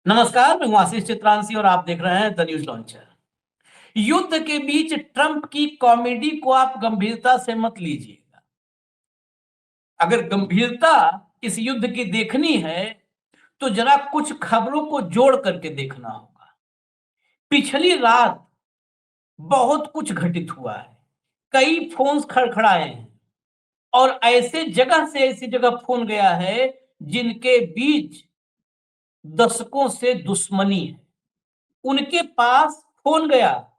नमस्कार, मैं हूं आशीष चित्रांशी और आप देख रहे हैं द न्यूज लॉन्चर। युद्ध के बीच ट्रंप की कॉमेडी को आप गंभीरता से मत लीजिएगा। अगर गंभीरता इस युद्ध की देखनी है तो जरा कुछ खबरों को जोड़ करके देखना होगा। पिछली रात बहुत कुछ घटित हुआ है। कई फोन्स खड़खड़ाए हैं और ऐसे जगह से ऐसी जगह फोन गया है जिनके बीच दशकों से दुश्मनी है। उनके पास फोन गया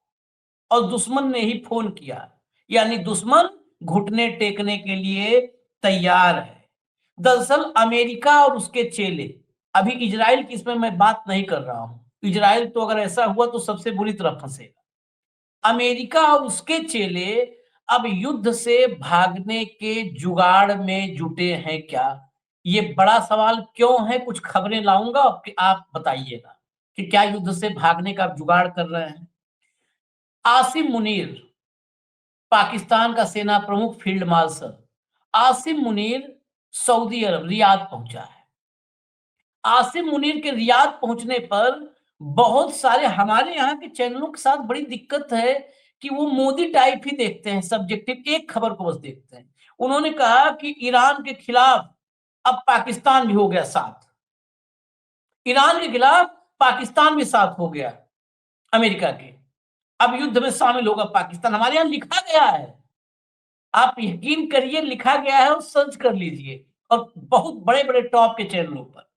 और दुश्मन ने ही फोन किया, यानी दुश्मन घुटने टेकने के लिए तैयार है। दरअसल अमेरिका और उसके चेले, अभी इजराइल की इसमें मैं बात नहीं कर रहा हूं। इजराइल तो अगर ऐसा हुआ तो सबसे बुरी तरह फंसेगा। अमेरिका और उसके चेले अब युद्ध से भागने के जुगाड़ में जुटे हैं क्या? ये बड़ा सवाल क्यों है? कुछ खबरें लाऊंगा कि आप बताइएगा कि क्या युद्ध से भागने का जुगाड़ कर रहे हैं। आसिम मुनीर, पाकिस्तान का सेना प्रमुख field marshal Asim Munir Saudi Arab Riyadh पहुंचा है। आसिम मुनीर के रियाद पहुंचने पर बहुत सारे हमारे यहाँ के चैनलों के साथ बड़ी दिक्कत है कि वो मोदी टाइप ही देखते हैं, सब्जेक्टिव एक खबर को बस देखते हैं। उन्होंने कहा कि ईरान के खिलाफ अब पाकिस्तान भी हो गया साथ, ईरान के खिलाफ पाकिस्तान भी साथ हो गया अमेरिका के। अब युद्ध में शामिल होगा पाकिस्तान। हमारे यहाँ लिखा गया है, आप यकीन करिए, लिखा गया है और सर्च कर लीजिए, और बहुत बड़े-बड़े टॉप के चैनलों पर।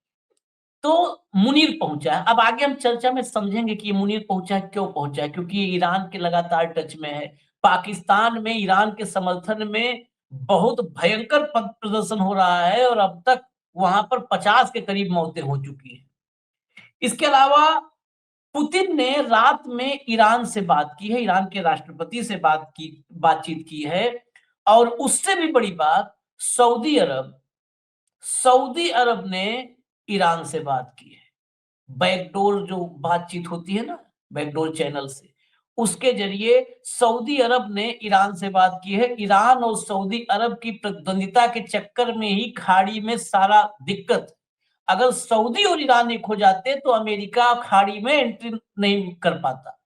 तो मुनीर पहुंचा है। अब आगे हम चर्चा में समझेंगे कि ये मुनीर पहुंचा है, क्यों पहुंचा है, क्योंकि ये ईरान के लगातार टच में है। पाकिस्तान में ईरान के समर्थन में बहुत भयंकर पद प्रदर्शन हो रहा है और अब तक वहां पर 50 के करीब मौतें हो चुकी हैं। इसके अलावा पुतिन ने रात में ईरान से बात की है, ईरान के राष्ट्रपति से बातचीत की है, और उससे भी बड़ी बात सऊदी अरब ने ईरान से बात की है। बैकडोर जो बातचीत होती है ना, बैकडोर चैनल से, उसके जरिए सऊदी अरब ने ईरान से बात की है। ईरान और सऊदी अरब की प्रतिद्वंदिता के चक्कर में ही खाड़ी में सारा दिक्कत। अगर सऊदी और ईरान एक हो जाते तो अमेरिका खाड़ी में एंट्री नहीं कर पाता।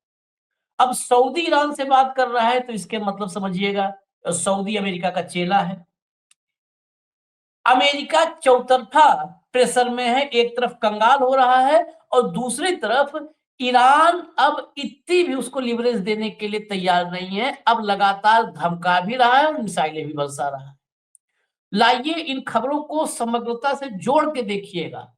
अब सऊदी ईरान से बात कर रहा है तो इसके मतलब समझिएगा, सऊदी अमेरिका का चेला है। अमेरिका चौतरफा प्रेशर में है, एक तरफ कंगाल हो रहा है और दूसरी तरफ ईरान अब इतनी भी उसको लिवरेज देने के लिए तैयार नहीं है। अब लगातार धमका भी रहा है और मिसाइलें भी बरसा रहा है। लाइए इन खबरों को समग्रता से जोड़ के देखिएगा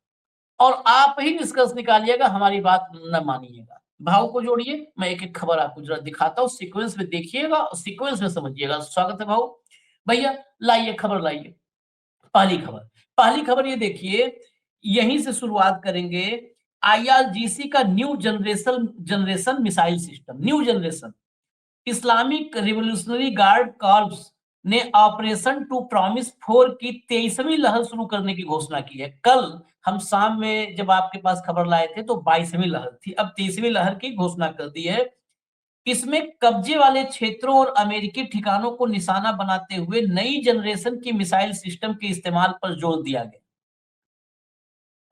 और आप ही निष्कर्ष निकालिएगा, हमारी बात न मानिएगा। भाव को जोड़िए, मैं एक एक खबर आपको जरा दिखाता हूँ, सीक्वेंस में देखिएगा और सीक्वेंस में समझिएगा। स्वागत है भाव। भैया लाइए खबर लाइए। पहली खबर ये देखिए, यहीं से शुरुआत करेंगे। आईआरजीसी का new generation missile system, new generation Islamic revolutionary guard corps ने ऑपरेशन टू प्रॉमिस 4 की 23वीं लहर शुरू करने की घोषणा की है। कल हम शाम में जब आपके पास खबर लाए थे तो 22वीं लहर थी, अब 23वीं लहर की घोषणा कर दी है। इसमें कब्जे वाले क्षेत्रों और अमेरिकी ठिकानों को निशाना बनाते हुए नई जनरेशन की मिसाइल सिस्टम के इस्तेमाल पर जोर दिया गया।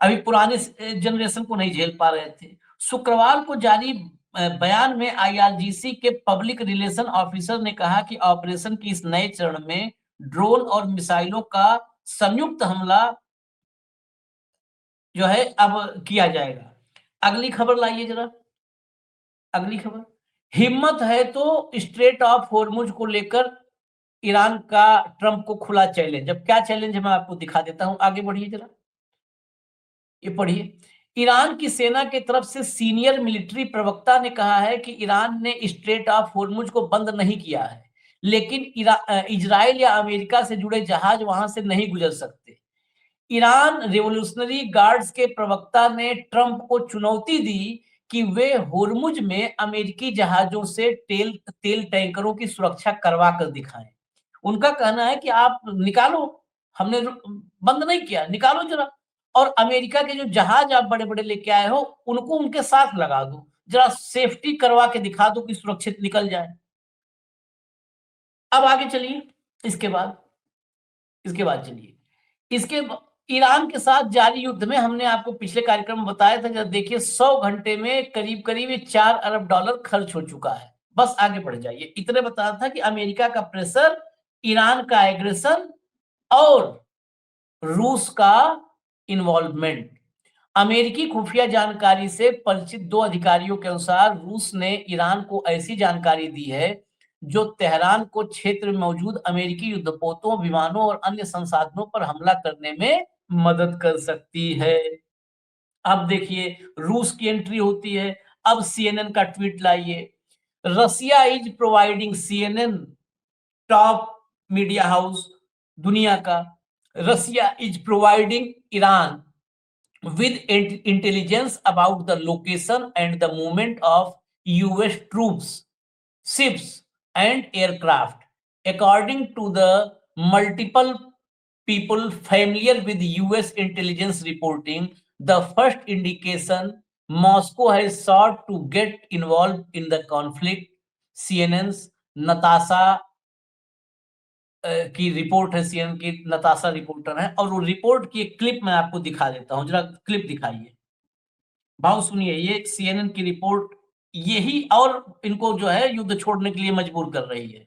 अभी पुराने जनरेशन को नहीं झेल पा रहे थे। शुक्रवार को जारी बयान में आईआरजीसी के पब्लिक रिलेशन ऑफिसर ने कहा कि ऑपरेशन की इस नए चरण में ड्रोन और मिसाइलों का संयुक्त हमला जो है अब किया जाएगा। अगली खबर लाइए जरा। अगली खबर, हिम्मत है तो स्ट्रेट ऑफ होर्मुज को लेकर ईरान का ट्रंप को खुला चैलेंज। अब क्या चैलेंज है मैं आपको दिखा देता हूं, आगे बढ़िए जरा, ये पढ़िए। ईरान की सेना की तरफ से सीनियर मिलिट्री प्रवक्ता ने कहा है कि ईरान ने स्ट्रेट ऑफ होर्मुज को बंद नहीं किया है, लेकिन इजराइल या अमेरिका से जुड़े जहाज वहां से नहीं गुजर सकते। ईरान रिवॉल्यूशनरी गार्ड्स के प्रवक्ता ने ट्रंप को चुनौती दी कि वे होर्मुज में अमेरिकी जहाजों से तेल टैंकरों की सुरक्षा करवा कर दिखाएं। उनका कहना है कि आप निकालो, हमने बंद नहीं किया, निकालो जरा, और अमेरिका के जो जहाज आप बड़े-बड़े लेके आए हो उनको उनके साथ लगा दो, जरा सेफ्टी करवा के दिखा दो कि सुरक्षित निकल जाए। अब आगे चलिए, इसके बाद चलिए, इसके ईरान के साथ जारी युद्ध में हमने आपको पिछले कार्यक्रम में बताया था, जब देखिए 100 घंटे में करीब करीब $4 अरब खर्च हो चुका है। बस आगे बढ़ जाइए। इतने बता था कि अमेरिका का प्रेशर, ईरान का एग्रेशन और रूस का इन्वॉल्वमेंट। अमेरिकी खुफिया जानकारी से परिचित 2 अधिकारियों के अनुसार रूस ने ईरान को ऐसी जानकारी दी है जो तेहरान को क्षेत्र में मौजूद अमेरिकी युद्धपोतों, विमानों और अन्य संसाधनों पर हमला करने में मदद कर सकती है। अब देखिए रूस की एंट्री होती है। अब सीएनएन का ट्वीट लाइए। Russia is providing, CNN top media house दुनिया का, Russia is providing Iran with intelligence about the location and the movement of US troops, ships, and aircraft. According to the multiple people familiar with US intelligence reporting, the first indication Moscow has sought to get involved in the conflict. CNN's Natasha की report है, CNN की Natasha reporter है, और वो report की एक clip मैं आपको दिखा देता हूं। जरा क्लिप दिखाइए, भाव सुनिए। ये सीएनएन की रिपोर्ट यही और इनको जो है युद्ध छोड़ने के लिए मजबूर कर रही है।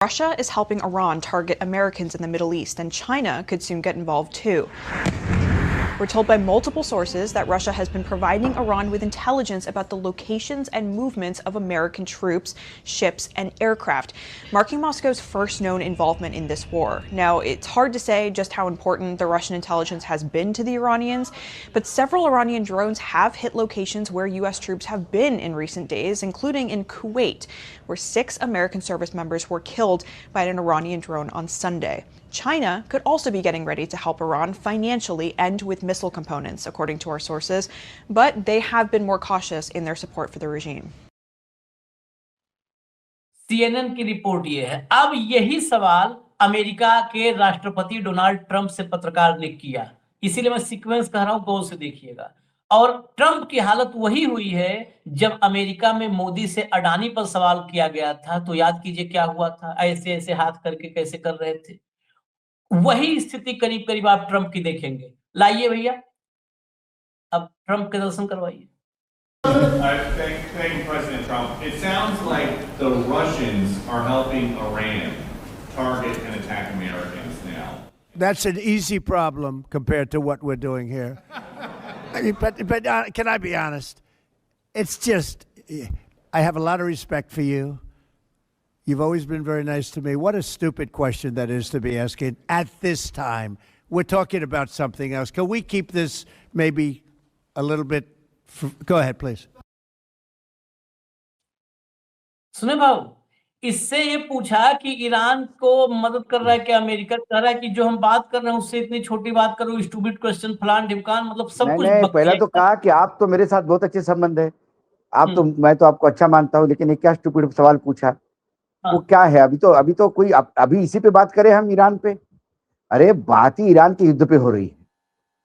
Russia is helping Iran target Americans in the Middle East, and China could soon get involved too. We're told by multiple sources that Russia has been providing Iran with intelligence about the locations and movements of American troops, ships, and aircraft, marking Moscow's first known involvement in this war. Now, it's hard to say just how important the Russian intelligence has been to the Iranians, but several Iranian drones have hit locations where U.S. troops have been in recent days, including in Kuwait, where 6 American service members were killed by an Iranian drone on Sunday. China could also be getting ready to help Iran financially and with missile components, according to our sources, but they have been more cautious in their support for the regime. CNN की report ये है। अब यही सवाल America के राष्ट्रपति Donald Trump से पत्रकार ने किया, इसीलिए मैं सीक्वेंस कह रहा हूं, गौर से देखिएगा। और ट्रंप की हालत वही हुई है जब अमेरिका में मोदी से अडानी पर सवाल किया गया था, तो याद कीजिए क्या हुआ था, ऐसे ऐसे हाथ करके कैसे कर रहे थे। वही स्थिति करीब करीब आप ट्रंप की देखेंगे। लाइए भैया, अब ट्रंप के दर्शन करवाइए। Thank you, President Trump. It sounds like the Russians are helping Iran target and attack Americans now. That's an easy problem compared to what we're doing here. I mean, but can I be honest? It's just, I have a lot of respect for you. You've always been very nice to me. What a stupid question that is to be asking at this time. We're talking about something else. Can we keep this maybe a little bit? Go ahead, please. सुने बाबू, इससे ये पूछा कि Iran को मदद कर रहा है क्या अमेरिका, कह रहा है कि जो हम बात कर रहे हैं उससे इतनी छोटी बात करो, स्टूपिड क्वेश्चन, फलान ढिमकान, मतलब सब कुछ नहीं, पहला तो कहा कि आप तो मेरे साथ बहुत अच्छे संबंध है, आप तो, मैं तो आपको अच्छा मानता हूं, लेकिन ये क्या स्टूपिड सवाल पूछा। वो क्या है? अभी तो कोई अभी इसी पे बात करें हम, ईरान पे। अरे बात ही ईरान के युद्ध पे हो रही है।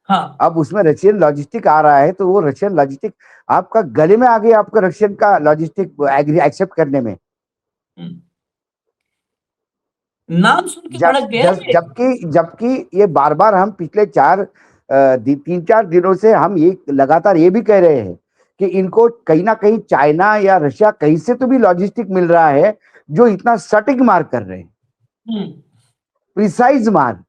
हाँ। अब उसमें रशियन लॉजिस्टिक आ रहा है, तो वो रशियन लॉजिस्टिक आपका गले में आ गया, आपका रशियन का लॉजिस्टिक एक्सेप्ट करने में। नाम सुन के भड़क गया। जबकि ये बार बार हम पिछले 3-4 दिनों से हम ये लगातार ये भी कह रहे हैं कि इनको कहीं ना कहीं चाइना या रशिया कहीं से तो भी लॉजिस्टिक मिल रहा है, जो इतना सटीक मार कर रहे हैं, प्रिसाइज मार।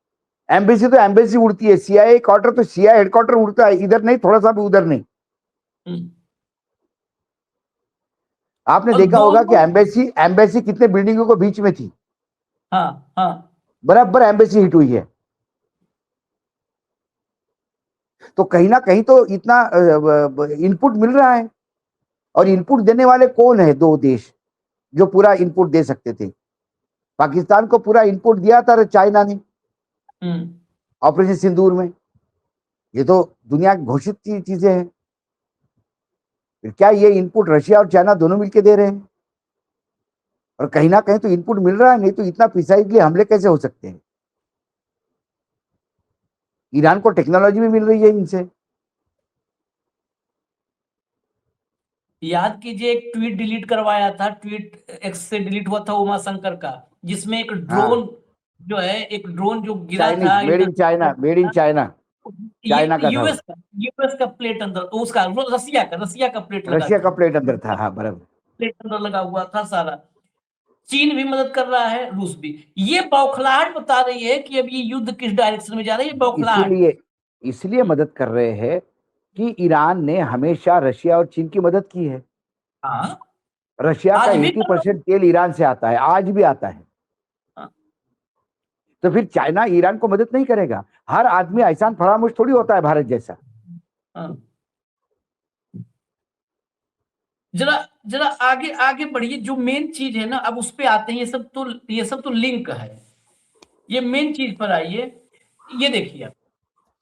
एम्बेसी तो एम्बेसी उड़ती है, सीआईए क्वार्टर तो सीआईए हेडक्वार्टर उड़ता है, इधर नहीं, थोड़ा सा भी उधर नहीं। आपने देखा होगा कि एम्बेसी कितने बिल्डिंगों के बीच में थी। हाँ, हाँ। बराबर एम्बेसी हिट हुई है। तो कहीं ना कहीं तो इतना इनपुट मिल रहा है, और इनपुट देने वाले कौन है? 2 देश जो पूरा इनपुट दे सकते थे। पाकिस्तान को पूरा इनपुट दिया था चाइना ने ऑपरेशन सिंदूर में। ये तो दुनिया की घोषित चीजें हैं। फिर क्या ये इनपुट रशिया और चाइना दोनों मिलकर दे रहे हैं? और कहीं ना कहीं तो इनपुट मिल रहा है, नहीं तो इतना प्रिसाइजली हमले कैसे हो सकते हैं? ईरान को टेक्नोलॉजी भी मिल रही है इनसे। याद कीजिए एक ट्वीट डिलीट करवाया था, ट्वीट एक्स से डिलीट हुआ था उमा शंकर का, जिसमें एक ड्रोन जो है एक ड्रोन जो गिरा चाइनीज, था made in China, made in China, China का ये था वो। यूएस का प्लेट अंदर, उसका रसिया का प्लेट लगा रशिया था, का प्लेट अंदर था, हाँ बराबर। प्लेट अंदर लगा हुआ था सारा। चीन भी मदद कर रहा है, रूस भी। ये बौखलाहट बता रही है कि अब ये युद्ध किस डायरेक्शन में जा रहा है, ये बौखलाहट। इसीलिए इसलिए मदद कर रहे हैं कि ईरान ने हमेशा रशिया और चीन की मदद की है। हाँ, रशिया का आज भी कर रहा 80% तेल ईरान से आता है, आज भी आता है। हाँ, तो फिर चाइना ईरान को मदद नहीं करेगा? हर आदमी एहसान फरामोश थोड़ी होता है भारत जैसा। हाँ। जरा जरा आगे आगे बढ़िए, जो मेन चीज है ना, अब उस पे आते हैं। ये सब तो लिंक है, ये मेन चीज पर आइए। ये देखिए आप,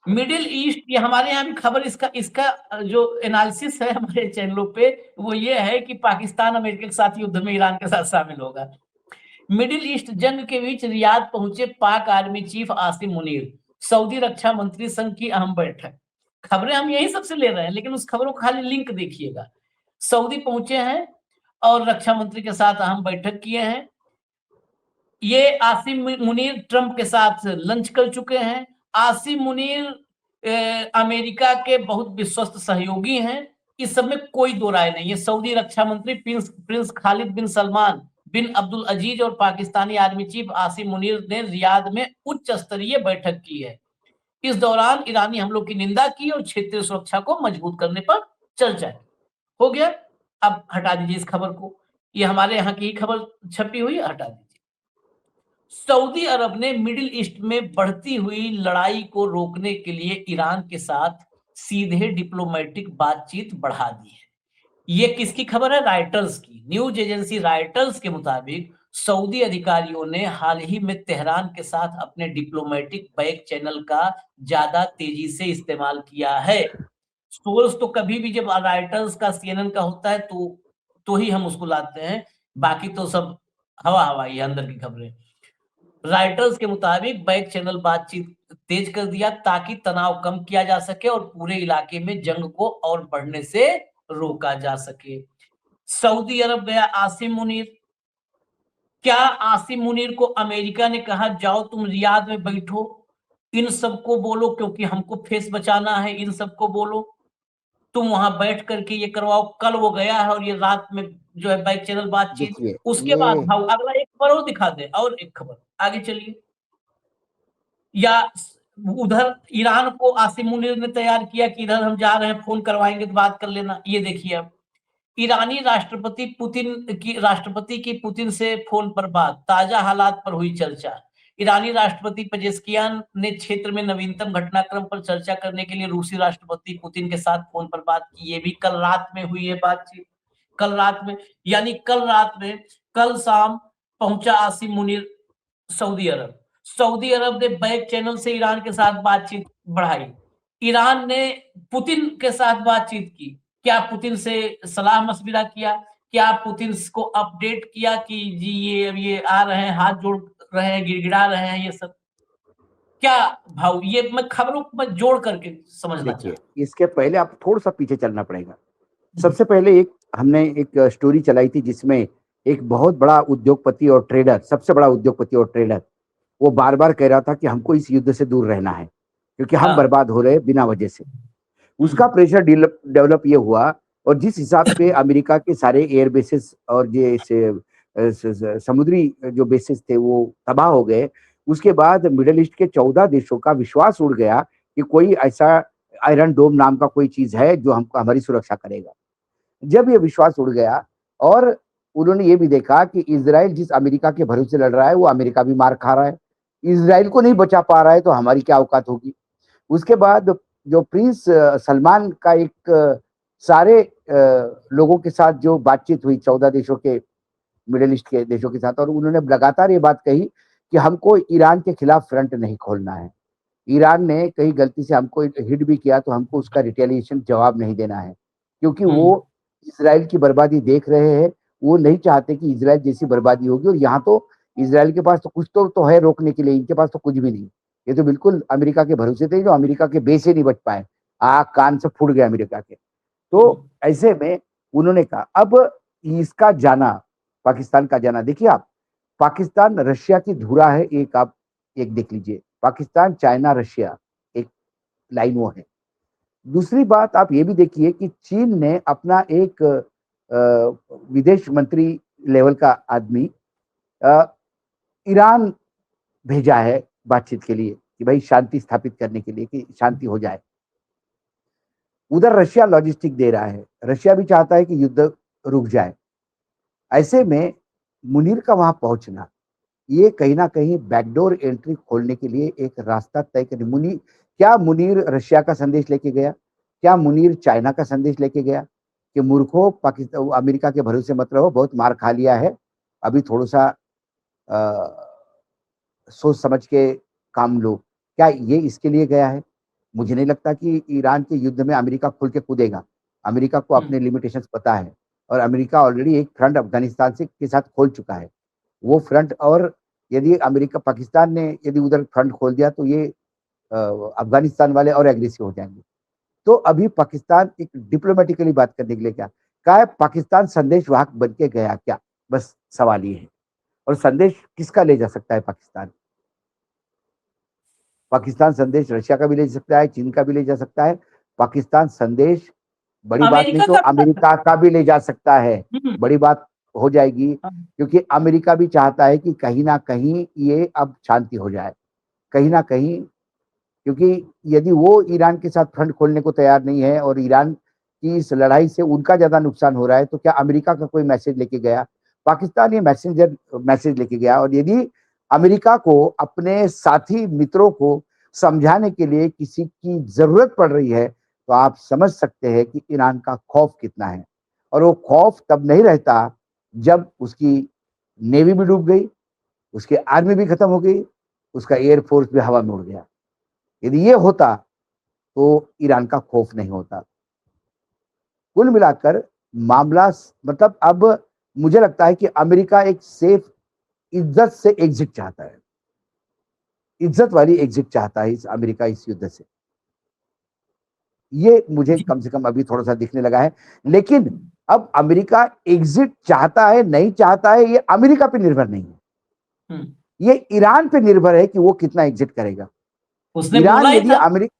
मिडिल ईस्ट, ये हमारे यहाँ भी खबर, इसका इसका जो एनालिसिस है हमारे चैनलों पे, वो ये है कि पाकिस्तान अमेरिका के साथ युद्ध में ईरान के साथ शामिल होगा। मिडिल ईस्ट जंग के बीच रियाद पहुंचे Pak army chief Asim Munir, Saudi रक्षा मंत्री संघ की अहम बैठक। खबरें हम यही सबसे ले रहे हैं, लेकिन उस खबरों को खाली लिंक देखिएगा। सऊदी पहुंचे हैं और रक्षा मंत्री के साथ अहम बैठक किए हैं। ये आसिम मुनीर ट्रंप के साथ लंच कर चुके हैं। आसिम मुनीर अमेरिका के बहुत विश्वस्त सहयोगी हैं, इस सब में कोई दो राय नहीं है। सऊदी रक्षा मंत्री प्रिंस खालिद बिन सलमान बिन अब्दुल अजीज और पाकिस्तानी आर्मी चीफ आसिम मुनीर ने रियाद में उच्च स्तरीय बैठक की है। इस दौरान ईरानी हमलों की निंदा की और क्षेत्रीय सुरक्षा को मजबूत करने पर चर्चा की। हो गया। अब हटा दीजिए इस खबर को, ये हमारे यहाँ की खबर छपी हुई है, हटा दीजिए। सऊदी अरब ने मिडिल ईस्ट में बढ़ती हुई लड़ाई को रोकने के लिए ईरान के साथ सीधे डिप्लोमेटिक बातचीत बढ़ा दी है। ये किसकी खबर है? राइटर्स की। न्यूज एजेंसी राइटर्स के मुताबिक सऊदी अधिकारियों ने हाल ही में तेहरान के साथ अपने डिप्लोमेटिक बैक चैनल का ज्यादा तेजी से इस्तेमाल किया है। सोर्स तो कभी भी जब राइटर्स का, सीएनएन का होता है तो ही हम उसको लाते हैं, बाकी तो सब हवा हवाई अंदर की खबरें। राइटर्स के मुताबिक बैक चैनल बातचीत तेज कर दिया ताकि तनाव कम किया जा सके और पूरे इलाके में जंग को और बढ़ने से रोका जा सके। सऊदी अरब गया आसिम मुनीर। क्या आसिम मुनीर को अमेरिका ने कहा जाओ तुम रियाद में बैठो, इन सबको बोलो, क्योंकि हमको फेस बचाना है, इन सबको बोलो, तुम वहां बैठ करके ये करवाओ। कल वो गया है और ये रात में जो है बैक चैनल बातचीत। देखिए उसके बाद ये भाव अगला एक खबर और दिखा दे, और एक खबर आगे चलिए। या उधर ईरान को आसिम मुनीर ने तैयार किया कि इधर हम जा रहे हैं, फोन करवाएंगे तो बात कर लेना। ये देखिए अब ईरानी राष्ट्रपति की पुतिन से फोन पर बात, ताजा हालात पर हुई चर्चा। ईरानी राष्ट्रपति पेजेस्कियान ने क्षेत्र में नवीनतम घटनाक्रम पर चर्चा करने के लिए रूसी राष्ट्रपति पुतिन के साथ फोन पर बात की। ये भी कल रात में हुई है बातचीत, कल रात में, यानी कल रात में, कल शाम पहुंचा आसिम मुनीर सऊदी अरब। सऊदी अरब ने बैक चैनल से ईरान के साथ बातचीत बढ़ाई। ईरान ने पुतिन के साथ बातचीत की। क्या पुतिन से सलाह मशविरा किया? क्या पुतिन को अपडेट किया कि जी ये आ रहे हैं, हाथ जोड़ रहे हैं, गिड़गिड़ा रहे हैं, ये सब क्या भाव? ये मैं खबरों को मैं जोड़ करके समझना देखिए, चाहता इसके पहले आप थोड़ा सा पीछे चलना पड़ेगा। सबसे पहले हमने एक स्टोरी चलाई थी जिसमें एक बहुत बड़ा उद्योगपति और ट्रेडर, सबसे बड़ा उद्योगपति और ट्रेडर, वो बार बार कह रहा था कि हमको इस युद्ध से दूर रहना है क्योंकि हम हाँ। बर्बाद हो रहे हैं बिना वजह से। उसका प्रेशर डेवलप ये हुआ, और जिस हिसाब से अमेरिका के सारे एयर बेसिस और समुद्री जो बेसिस थे वो तबाह हो गए, उसके बाद मिडिल ईस्ट के 14 देशों का विश्वास उड़ गया कि कोई ऐसा आयरन डोम नाम का कोई चीज है जो हमको हमारी सुरक्षा करेगा। जब ये विश्वास उड़ गया और उन्होंने ये भी देखा कि इजराइल जिस अमेरिका के भरोसे लड़ रहा है वो अमेरिका भी मार खा रहा है, इजराइल को नहीं बचा पा रहा है, तो हमारी क्या औकात होगी। उसके बाद जो प्रिंस सलमान का एक सारे लोगों के साथ जो बातचीत हुई 14 देशों के, मिडिल ईस्ट के देशों के साथ, और उन्होंने लगातार ये बात कही कि हमको ईरान के खिलाफ फ्रंट नहीं खोलना है। ईरान ने कहीं गलती से हमको हिट भी किया तो हमको उसका रिटेलिएशन जवाब नहीं देना है, क्योंकि वो इजराइल की बर्बादी देख रहे हैं। वो नहीं चाहते कि इजराइल जैसी बर्बादी होगी, और यहाँ तो इजराइल के पास तो कुछ तो है रोकने के लिए, इनके पास तो कुछ भी नहीं। ये तो बिल्कुल अमेरिका के भरोसे थे, जो अमेरिका के बेस से नहीं बच पाए, आग कान से फूट गए अमेरिका के। तो ऐसे में उन्होंने कहा अब इसका जाना, पाकिस्तान का जाना, देखिए आप, पाकिस्तान रशिया की धुरा है, एक आप एक देख लीजिए, पाकिस्तान, चाइना, रशिया, एक लाइन वो है। दूसरी बात आप ये भी देखिए कि चीन ने अपना एक विदेश मंत्री लेवल का आदमी ईरान भेजा है बातचीत के लिए कि भाई शांति स्थापित करने के लिए, कि शांति हो जाए। उधर रशिया लॉजिस्टिक दे रहा है, रशिया भी चाहता है कि युद्ध रुक जाए। ऐसे में मुनीर का वहां पहुंचना, ये कहीं ना कहीं बैकडोर एंट्री खोलने के लिए एक रास्ता तय करने। मुनीर, क्या मुनीर रशिया का संदेश लेके गया? क्या मुनीर चाइना का संदेश लेके गया कि मूर्खों, पाकिस्तान, अमेरिका के भरोसे मत रहो, बहुत मार खा लिया है, अभी थोड़ा सा सोच समझ के काम लो? क्या ये इसके लिए गया है? मुझे नहीं लगता कि ईरान के युद्ध में अमेरिका खुल के कूदेगा। अमेरिका को अपने लिमिटेशंस पता है, और अमेरिका ऑलरेडी एक फ्रंट अफगानिस्तान से के साथ खोल चुका है। वो फ्रंट, और यदि अमेरिका, पाकिस्तान ने यदि उधर फ्रंट खोल दिया तो ये अफगानिस्तान वाले और एग्रेसिव हो जाएंगे। तो अभी पाकिस्तान एक डिप्लोमेटिकली बात करने के लिए क्या है, पाकिस्तान संदेश वाहक बन के गया क्या? बस सवाल ये है। और संदेश किसका ले जा सकता है पाकिस्तान? पाकिस्तान संदेश रशिया का भी ले जा सकता है, चीन का भी ले जा सकता है। पाकिस्तान संदेश, बड़ी बात नहीं अमेरिका तो का भी अमेरिका का भी ले जा सकता है। हम्म, बड़ी बात हो जाएगी, क्योंकि अमेरिका भी चाहता है कि कहीं ना कहीं ये अब शांति हो जाए, कहीं ना कहीं। क्योंकि यदि वो ईरान के साथ फ्रंट खोलने को तैयार नहीं है और ईरान की इस लड़ाई से उनका ज्यादा नुकसान हो रहा है, तो क्या अमेरिका का कोई मैसेज लेके गया? पाकिस्तान ये मैसेज लेके गया। और यदि अमेरिका को अपने साथी मित्रों को समझाने के लिए किसी की जरूरत पड़ रही है, तो आप समझ सकते हैं कि ईरान का खौफ कितना है। और वो खौफ तब नहीं रहता जब उसकी नेवी भी डूब गई, उसकी आर्मी भी खत्म हो गई, उसका एयरफोर्स भी हवा में उड़ गया। यदि ये होता तो ईरान का खौफ नहीं होता। कुल मिलाकर मामला, मतलब अब मुझे लगता है कि अमेरिका एक सेफ, इज्जत से एग्जिट चाहता है, इज्जत वाली एग्जिट चाहता है इस अमेरिका इस युद्ध से। ये मुझे कम से कम अभी थोड़ा सा दिखने लगा है। लेकिन अब अमेरिका एग्जिट चाहता है नहीं चाहता है, ये अमेरिका पे निर्भर नहीं है, ये ईरान पे निर्भर है कि वो कितना एग्जिट करेगा। उसने ईरान बोला ही यदि था। अमेरिका,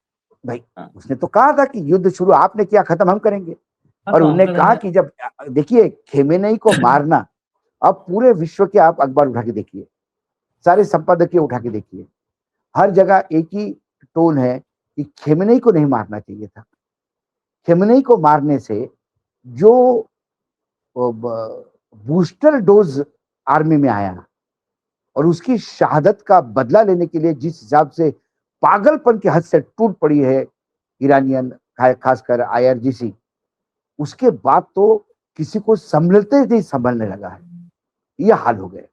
भाई उसने तो कहा था कि युद्ध शुरू आपने किया, खत्म हम करेंगे। और खत्म उन्होंने करेंगे। कहा कि जब, देखिए खेमेनेई को मारना, अब पूरे विश्व के आप अखबार उठा के देखिए, सारे संपादकीय उठा के देखिए, हर जगह एक ही टोन है कि खेमेनेई को नहीं मारना चाहिए था। खेमेनेई को मारने से जो बूस्टर डोज आर्मी में आया और उसकी शहादत का बदला लेने के लिए जिस हिसाब से पागलपन की हद से टूट पड़ी है ईरानियन, खासकर आईआरजीसी, उसके बाद तो किसी को संभलते नहीं संभलने लगा है, ये हाल हो गए।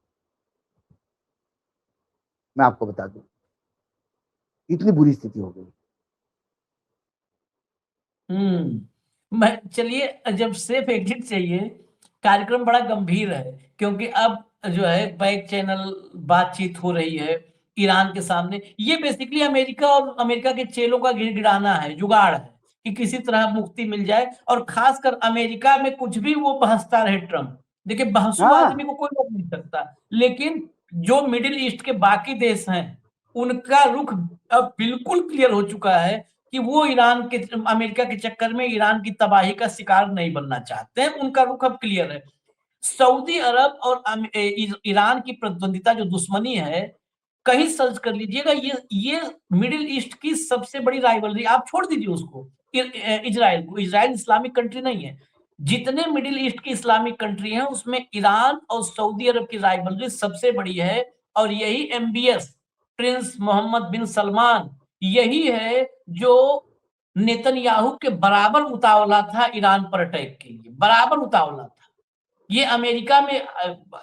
मैं आपको बता दूं, इतनी बुरी स्थिति हो गई। मैं, चलिए, जब सेफ एग्जिट चाहिए, कार्यक्रम बड़ा गंभीर है, क्योंकि अब जो है बैक चैनल बातचीत हो रही है ईरान के सामने। ये बेसिकली अमेरिका और अमेरिका के चेलों का गिड़गिड़ाना है, जुगाड़ है कि किसी तरह मुक्ति मिल जाए। और खासकर अमेरिका में कुछ भी वो बहसता रहे ट्रम्प, देखिए बहसू हाँ, आदमी को कोई रोक नहीं सकता, लेकिन जो मिडिल ईस्ट के बाकी देश हैं उनका रुख अब बिल्कुल क्लियर हो चुका है कि वो ईरान के, अमेरिका के चक्कर में ईरान की तबाही का शिकार नहीं बनना चाहते हैं। उनका रुख अब क्लियर है। सऊदी अरब और ईरान की प्रतिद्वंदिता, जो दुश्मनी है, कहीं सर्च कर लीजिएगा, ये मिडिल ईस्ट की सबसे बड़ी राइवलरी। आप छोड़ दीजिए उसको, इजराइल को, इजराइल इस्लामिक कंट्री नहीं है। जितने मिडिल ईस्ट की इस्लामिक कंट्री हैं उसमें ईरान और सऊदी अरब की राइवलरी सबसे बड़ी है। और यही एमबीएस, प्रिंस मोहम्मद बिन सलमान, यही है जो नेतन्याहू के बराबर उतावला था ईरान पर अटैक के लिए, बराबर उतावला था। ये अमेरिका में,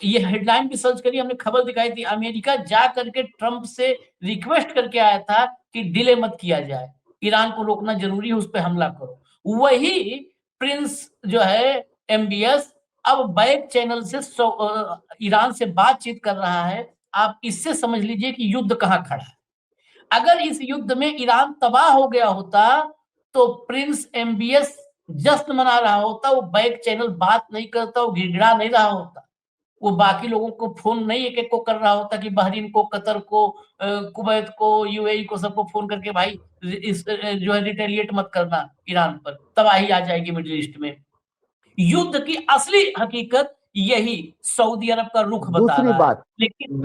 ये हेडलाइन भी सर्च करिए, हमने खबर दिखाई थी, अमेरिका जा करके ट्रंप से रिक्वेस्ट करके आया था कि डिले मत किया जाए, ईरान को रोकना जरूरी है, उस पर हमला करो। वही प्रिंस जो है एमबीएस अब बैक चैनल से ईरान से बातचीत कर रहा है। आप इससे समझ लीजिए कि युद्ध कहां खड़ा है। अगर इस युद्ध में ईरान तबाह हो गया होता तो प्रिंस एमबीएस जश्न मना रहा होता, वो बैक चैनल बात नहीं करता, वो गिड़गिड़ा नहीं रहा होता। वो बाकी लोगों को फोन नहीं एक एक को कर रहा होता कि बहरीन को, कतर को, कुवैत को, यूएई को, सबको फोन करके भाई इस जो है रिटेलिएट मत करना ईरान पर, तबाही आ जाएगी मिडिल ईस्ट में। युद्ध की असली हकीकत यही सऊदी अरब का रुख बता दूसरी रहा है। बात लेकिन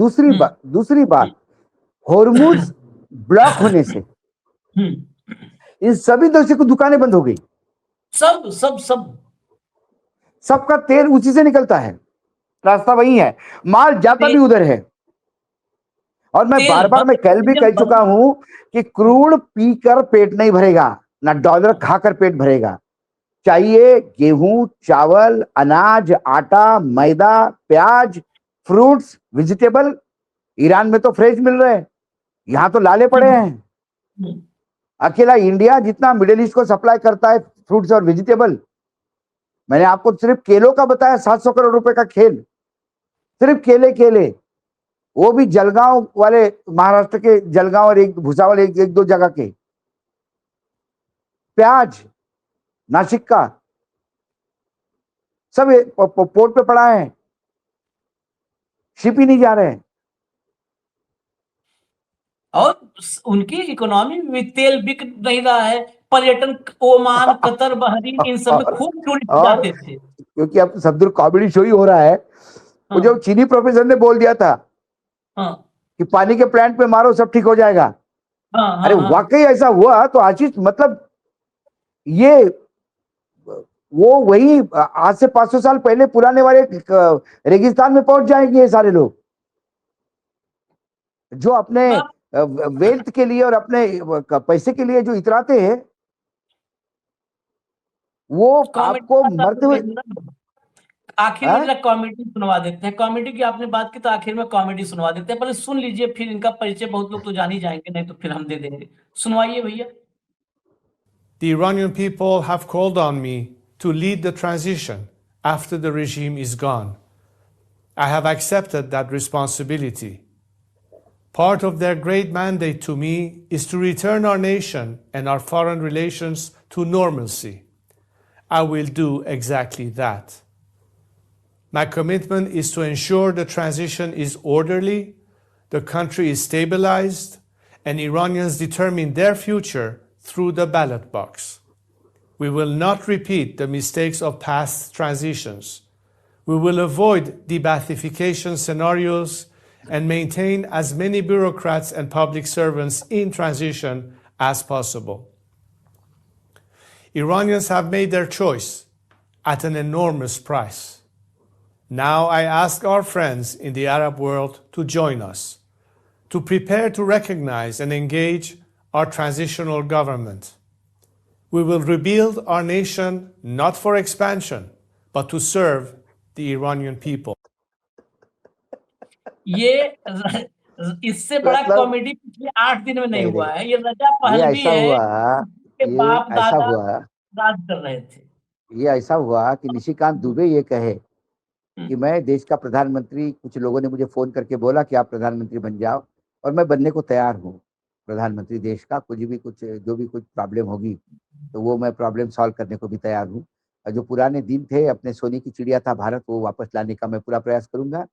दूसरी बात हॉर्मुज ब्लॉक होने से इन सभी देशों की दुकानें बंद हो गई। सब सब सब सबका तेल उसी से निकलता है, रास्ता वही है, माल जाता भी उधर है। और मैं बार बार मैं कल भी कह चुका हूं कि क्रूड पीकर पेट नहीं भरेगा, ना डॉलर खाकर पेट भरेगा। चाहिए गेहूं, चावल, अनाज, आटा, मैदा, प्याज, फ्रूट्स, वेजिटेबल। ईरान में तो फ्रेश मिल रहे हैं, यहां तो लाले पड़े हैं। अकेला इंडिया जितना मिडिल ईस्ट को सप्लाई करता है फ्रूट्स और वेजिटेबल। मैंने आपको सिर्फ केलों का बताया, 700 करोड़ रुपए का खेल, सिर्फ केले, वो भी जलगांव वाले, महाराष्ट्र के जलगांव और एक भुसावल, एक दो जगह के। प्याज नासिक का सब पोर्ट पे पड़ा है, शिप ही नहीं जा रहे हैं। और उनकी इकोनॉमी में तेल बिक नहीं रहा है। पर्यटन ओमान, कतर, बहरीन, इन सब में खूब टूरिस्ट जाते थे। क्योंकि अब सब दूर कॉमेडी शो ही हो रहा है। वो जो चीनी प्रोफेसर ने बोल दिया था कि पानी के प्लांट पे मारो सब ठीक हो जाएगा। अरे वाकई ऐसा हुआ तो आशीष, मतलब ये वो वही आज से 500 साल पहले पुराने वाले रेगिस्तान में पहुंच जाएंगे ये सारे लोग, जो अपने वेल्थ के लिए और अपने पैसे के लिए जो इतराते हैं, वो आपको मरते हुए। आखिर में जरा कॉमेडी सुनवा देते हैं। कॉमेडी की आपने बात की तो आखिर में कॉमेडी सुनवा देते हैं, पहले सुन लीजिए, फिर इनका परिचय बहुत लोग तो जान ही जाएंगे, नहीं तो फिर हम दे देंगे। सुनवाइए भैया। The Iranian people have called on me to lead the transition after the regime is gone. I have accepted that responsibility. Part of their great mandate to me is to return our nation and our foreign relations to normalcy. I will do exactly that. My commitment is to ensure the transition is orderly, the country is stabilized, and Iranians determine their future through the ballot box. We will not repeat the mistakes of past transitions. We will avoid de-Baathification scenarios and maintain as many bureaucrats and public servants in transition as possible. Iranians have made their choice at an enormous price. Now I ask our friends in the Arab world to join us, to prepare to recognize and engage our transitional government. We will rebuild our nation not for expansion, but to serve the Iranian people. ये इससे बड़ा comedy पिछले 8 दिन में नहीं हुआ है। ये रजा पहलवी है, के बाप दादा राज कर रहे थे। ये ऐसा हुआ कि निशिकांत दुबे ये कहे कि मैं देश का प्रधानमंत्री, कुछ लोगों ने मुझे फोन करके बोला कि आप प्रधानमंत्री बन जाओ, और मैं बनने को तैयार हूँ प्रधानमंत्री देश का। जो भी कुछ प्रॉब्लम होगी तो वो मैं प्रॉब्लम सॉल्व करने को भी तैयार हूँ। और जो पुराने दिन थे, अपने सोने की चिड़िया था भारत, वो वापस लाने का मैं पूरा प्रयास करूंगा।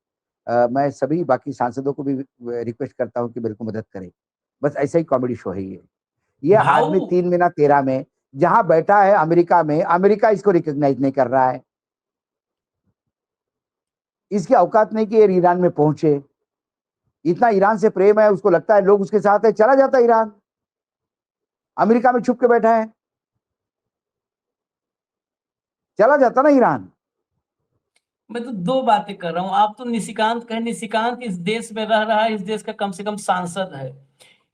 मैं सभी बाकी सांसदों को भी रिक्वेस्ट करता हूँ कि मेरे को मदद करें। बस ऐसा ही कॉमेडी शो है ये आदमी 3 महीना 13 में जहां बैठा है अमेरिका में, अमेरिका इसको रिकॉग्नाइज नहीं कर रहा है। इसकी औकात नहीं कि ये ईरान में पहुंचे। इतना ईरान से प्रेम है, उसको लगता है लोग उसके साथ है, चला जाता ईरान, अमेरिका में छुप के बैठा है, चला जाता ना ईरान। मैं तो 2 बातें कर रहा हूं। आप तो निशिकांत कहे, निशिकांत इस देश में रह रहा है, इस देश का कम से कम सांसद है।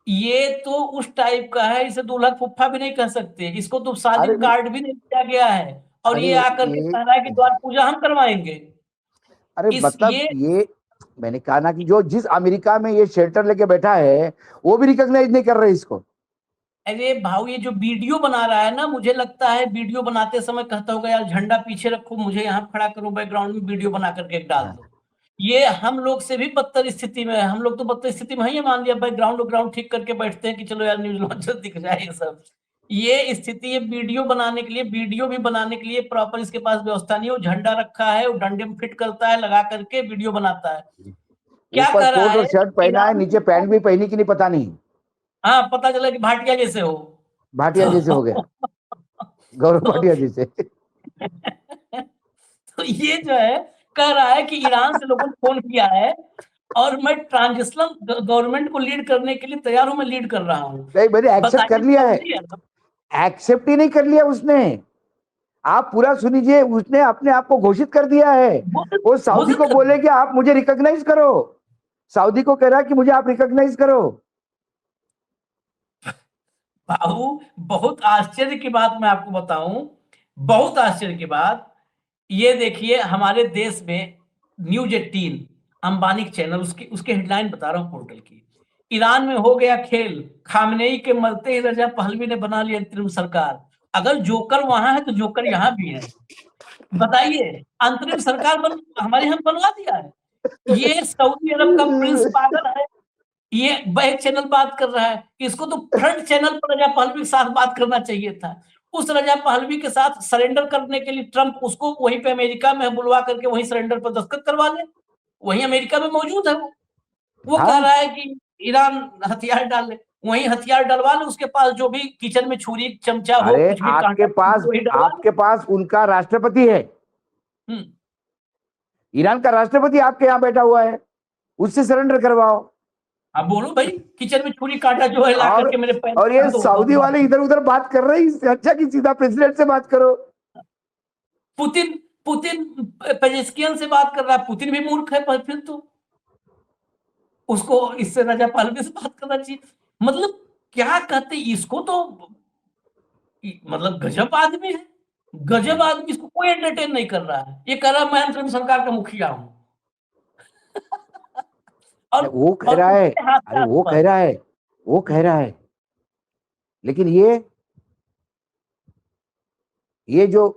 ये तो उस टाइप का है, इसे दूल्हा फुफ्फा भी नहीं कह सकते, इसको तो शादी कार्ड भी नहीं दिया गया है, और ये आकर के कह रहा है कि द्वार पूजा हम करवाएंगे। अरे मतलब ये मैंने कहा ना कि जो जिस अमेरिका में ये शेल्टर लेके बैठा है वो भी रिकॉग्नाइज नहीं कर रहे इसको। अरे भाऊ, ये जो वीडियो बना रहा है ना, मुझे लगता है वीडियो बनाते समय कहता होगा यार झंडा पीछे रखो, मुझे यहाँ खड़ा करो, बैकग्राउंड में वीडियो बना करके डाल दो। ये हम लोग से भी बदतर स्थिति में है। हम लोग तो बदतर स्थिति में ही मान लिया, बैकग्राउंड ठीक करके बैठते हैं कि चलो यार न्यूज लॉन्चर दिख जाए ये सब। ये स्थिति है वीडियो बनाने के लिए, वीडियो भी बनाने के लिए प्रॉपर इसके पास व्यवस्था नहीं है। वो झंडा रखा है, वो डंडे में फिट करता है, लगा करके वीडियो बनाता है। क्या ऊपर कर रहा कोट और है? शर्ट पहना है, नीचे पैंट भी पहनी कि नहीं पता नहीं, हाँ, पता चला कि भाटिया जैसे हो। भाटिया जैसे हो गया, गौरव भाटिया जैसे। तो ये जो है कह रहा है कि ईरान से लोगों ने फोन किया है और मैं ट्रांजिशनल गवर्नमेंट को लीड करने के लिए तैयार हूं, मैं लीड कर रहा हूँ। नहीं, मैंने एक्सेप्ट कर लिया है, बताइए, एक्सेप्ट ही नहीं कर लिया उसने। आप पूरा सुनिए, उसने अपने आप को घोषित कर दिया है। वो सऊदी को बोले कि आप मुझे रिकॉग्नाइज करो, सऊदी को कह रहा है कि मुझे आप रिकॉग्नाइज करो। बाबू, बहुत आश्चर्य की बात मैं आपको बताऊं, बहुत आश्चर्य की बात। ये देखिए हमारे देश में न्यूज 18 अंबानी चैनल, उसके हेडलाइन बता रहा हूं पोर्टल की। ईरान में हो गया खेल, खामनेई के मरते ही रजा पहलवी ने बना ली अंतरिम सरकार। अगर जोकर वहां है तो जोकर यहाँ भी है। बताइए, अंतरिम सरकार हमारे यहाँ बनवा दिया है। ये सऊदी अरब का प्रिंस पागल है, ये बैक चैनल बात कर रहा है। इसको तो फ्रंट चैनल पर रजा पहलवी के साथ बात करना चाहिए था। उस रजा पहलवी के साथ सरेंडर करने के लिए ट्रंप उसको वहीं पे अमेरिका में बुलवा करके वहीं सरेंडर पर दस्तखत करवा ले, वहीं अमेरिका में मौजूद है वो कह रहा है कि ईरान हथियार डाल ले, वहीं हथियार डलवा ले, उसके पास जो भी किचन में छुरी चमचा हो, अरे कुछ भी कांटा आपके पास उनका राष्ट्रपति है, ईरान का राष्ट्रपति आपके यहाँ बैठा हुआ है, उससे सरेंडर करवाओ। अब बोलो भाई, किचन में छुरी कांटा जो है ला करके मेरे पैर, और ये सऊदी वाले इधर उधर बात कर रहे हैं, इससे अच्छा कि सीधा प्रेसिडेंट से बात करो। पुतिन पेजेस्कियन से बात कर रहा है, पुतिन भी मूर्ख है, पर फिर तो उसको इससे रजा पहलवी से बात करना चाहिए। मतलब क्या कहते, इसको तो मतलब गजब आदमी है, गजब आदमी। इसको कोई एंटरटेन नहीं कर रहा है। ये कह रहा है मैं अंतरिम सरकार का मुखिया हूं। और वो कह रहा है, अरे वो कह रहा है, लेकिन ये जो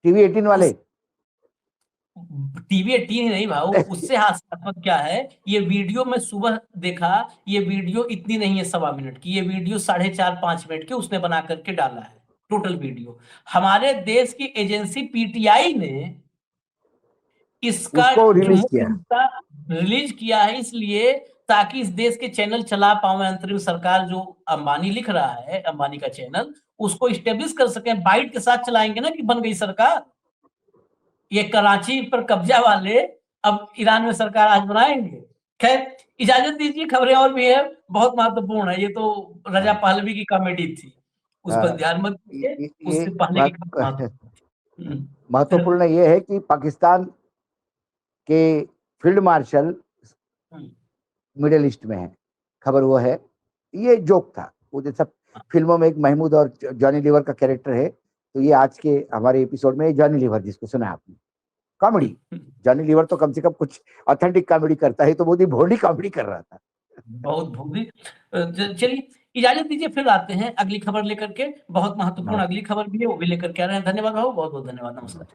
टीवी 18 वाले, टीवी 18 ही नहीं भाऊ, उससे हास्यास्पद क्या है, ये वीडियो मैं सुबह देखा, ये वीडियो इतनी नहीं है 1.25 मिनट की, ये वीडियो 4.5-5 मिनट की उसने बना करके डाला है टोटल वीडियो। हमारे देश की एजेंसी पीटीआई ने इसका रिलीज किया है, इसलिए ताकि इस देश के चैनल चला पाए अंतरिम सरकार। जो अंबानी लिख रहा है, अंबानी का चैनल, उसको स्टेब्लिश कर सके, बाइट के साथ चलाएंगे ना कि बन गई सरकार। ये कराची पर कब्जा वाले अब ईरान में सरकार आज बनाएंगे। खैर, इजाजत दीजिए, खबरें और भी है, बहुत महत्वपूर्ण है। ये तो रजा पहलवी की कॉमेडी थी, उस पर ध्यान मत दीजिए, उससे पहले की महत्वपूर्ण ये है कि पाकिस्तान के फील्ड मार्शल मिडिल ईस्ट में है, खबर वो है। ये जोक था, वो जैसा फिल्मों में एक महमूद और जॉनी लीवर का कैरेक्टर है, तो ये आज के हमारे एपिसोड में जॉनी लीवर, जिसको सुना आपने, कॉमेडी। जॉनी लीवर तो कम से कम कुछ ऑथेंटिक कॉमेडी करता है, तो मोदी भोली कॉमेडी कर रहा था, बहुत भोली। चलिए इजाजत दीजिए, फिर आते हैं अगली खबर लेकर के। बहुत महत्वपूर्ण अगली खबर भी है, वो भी लेकर के आ रहे हैं। धन्यवाद भाऊ, बहुत बहुत धन्यवाद, नमस्कार।